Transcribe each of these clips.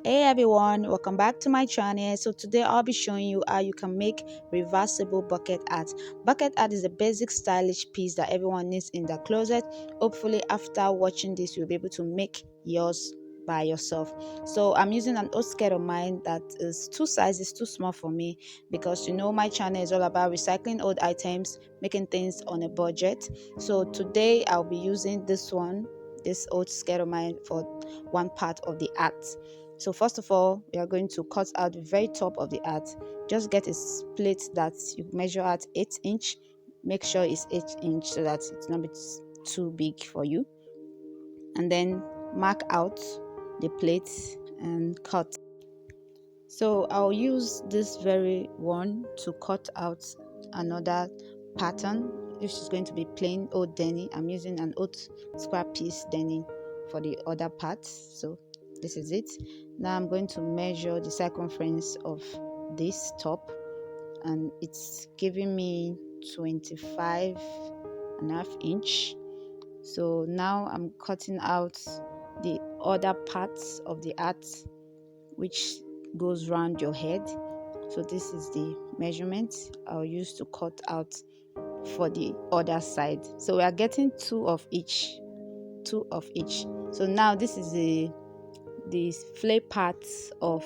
Hey everyone, welcome back to my channel. So today I'll be showing you how you can make reversible bucket art. Bucket art is a basic stylish piece that everyone needs in their closet. Hopefully after watching this you'll be able to make yours by yourself. So I'm using an old skirt of mine that is two sizes too small for me, because you know my channel is all about recycling old items, making things on a budget. So today I'll be using this old skirt of mine for one part of the art. So first of all, we are going to cut out the very top of the art. Just get a plate that you measure at 8 inch. Make sure it's 8 inch so that it's not too big for you. And then mark out the plate and cut. So I'll use this very one to cut out another pattern, which is going to be plain old denim. I'm using an old square piece denim for the other parts. So this is it. Now I'm going to measure the circumference of this top, and it's giving me 25.5 inch. So now I'm cutting out the other parts of the art which goes round your head. So this is the measurement I'll use to cut out for the other side. So we are getting two of each. So now this is the flare parts of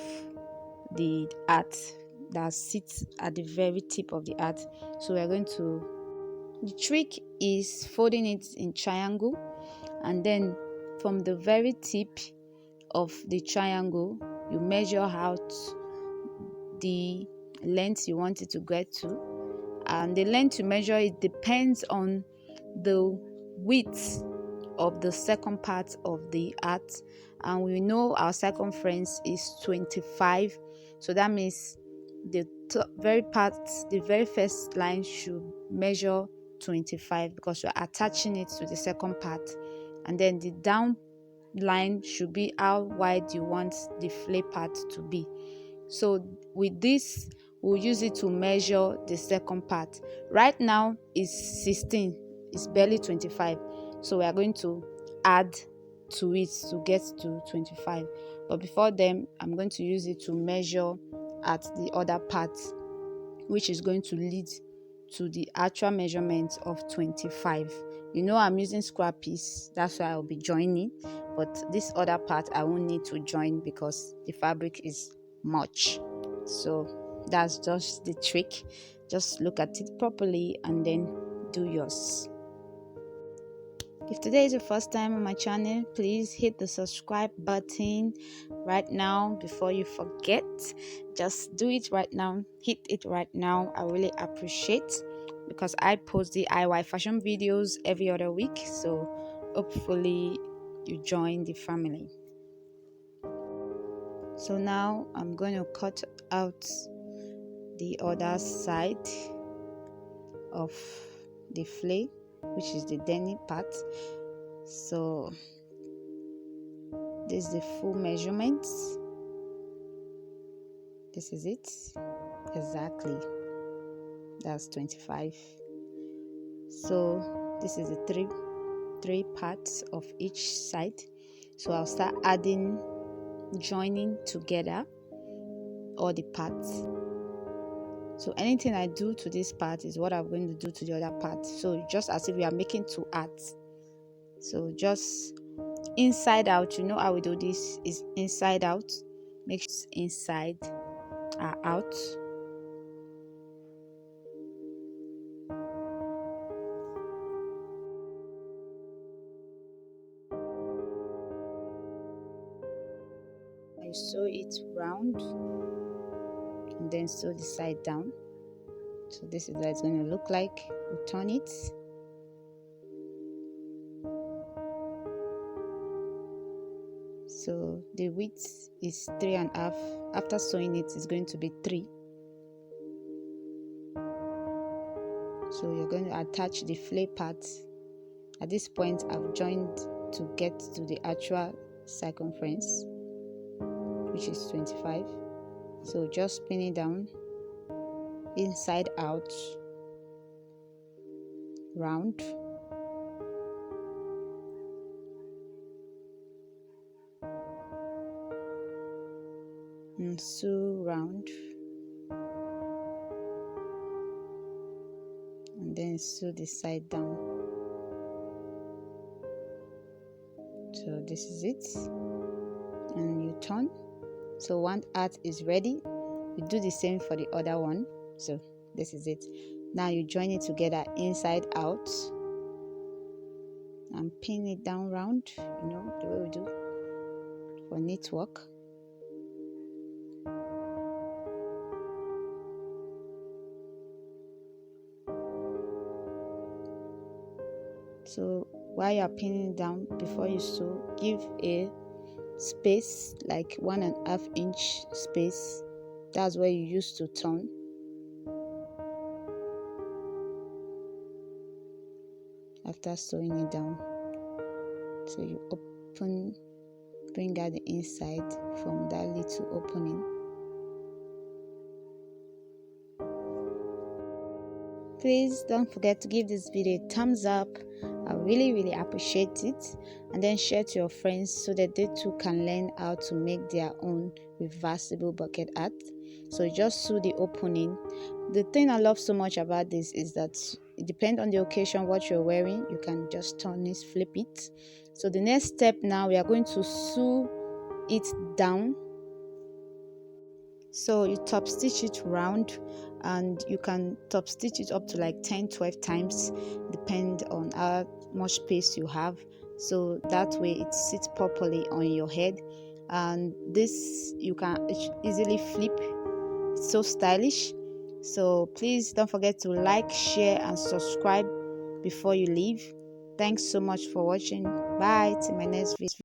the art that sits at the very tip of the art. So we are going to, the trick is folding it in triangle, and then from the very tip of the triangle you measure out the length you want it to get to, and the length you measure it depends on the width of the second part of the art, and we know our circumference is 25. So that means the very first line should measure 25, because you're attaching it to the second part, and then the down line should be how wide you want the flare part to be. So with this we'll use it to measure the second part. Right now is 16, it's barely 25, so we are going to add to it to get to 25. But before then I'm going to use it to measure at the other part, which is going to lead to the actual measurement of 25. You know I'm using square piece, that's why I'll be joining, but this other part I won't need to join because the fabric is much. So that's just the trick. Just look at it properly and then do yours. If today is your first time on my channel, please hit the subscribe button right now before you forget. Just do it right now, hit it right now. I really appreciate, because I post the DIY fashion videos every other week, so hopefully you join the family. So now I'm going to cut out the other side of the flare, which is the denim part. So this is the full measurement. This is it exactly, that's 25. So this is the three parts of each side. So I'll start joining together all the parts. So anything I do to this part is what I'm going to do to the other part. So just as if we are making two arts. So just inside out, you know how we do this is inside out. Make inside are out. I sew it round and then sew the side down. So this is what it's going to look like. We turn it. So the width is 3.5. After sewing it, it's going to be 3. So you're going to attach the flare part. At this point I've joined to get to the actual circumference, which is 25. So just pin it down, inside out, round. and sew round, and then sew the side down. So this is it, and you turn. So one hat is ready. You do the same for the other one. So this is it. Now you join it together inside out and pin it down round, you know, the way we do for knit work. So while you're pinning down, before you sew, give a space like 1.5 inch space. That's where you use to turn. After sewing it down, so you bring out the inside from that little opening. Please don't forget to give this video a thumbs up. I really appreciate it, and then share to your friends so that they too can learn how to make their own reversible bucket hat. So just sew the opening. The thing I love so much about this is that it depends on the occasion what you're wearing. You can just turn it, flip it. So the next step now, we are going to sew it down. So you top stitch it round, and you can top stitch it up to like 10-12 times, depend on how much space you have, so that way it sits properly on your head. And this you can easily flip. It's so stylish. So please don't forget to like, share and subscribe before you leave. Thanks so much for watching. Bye till my next video.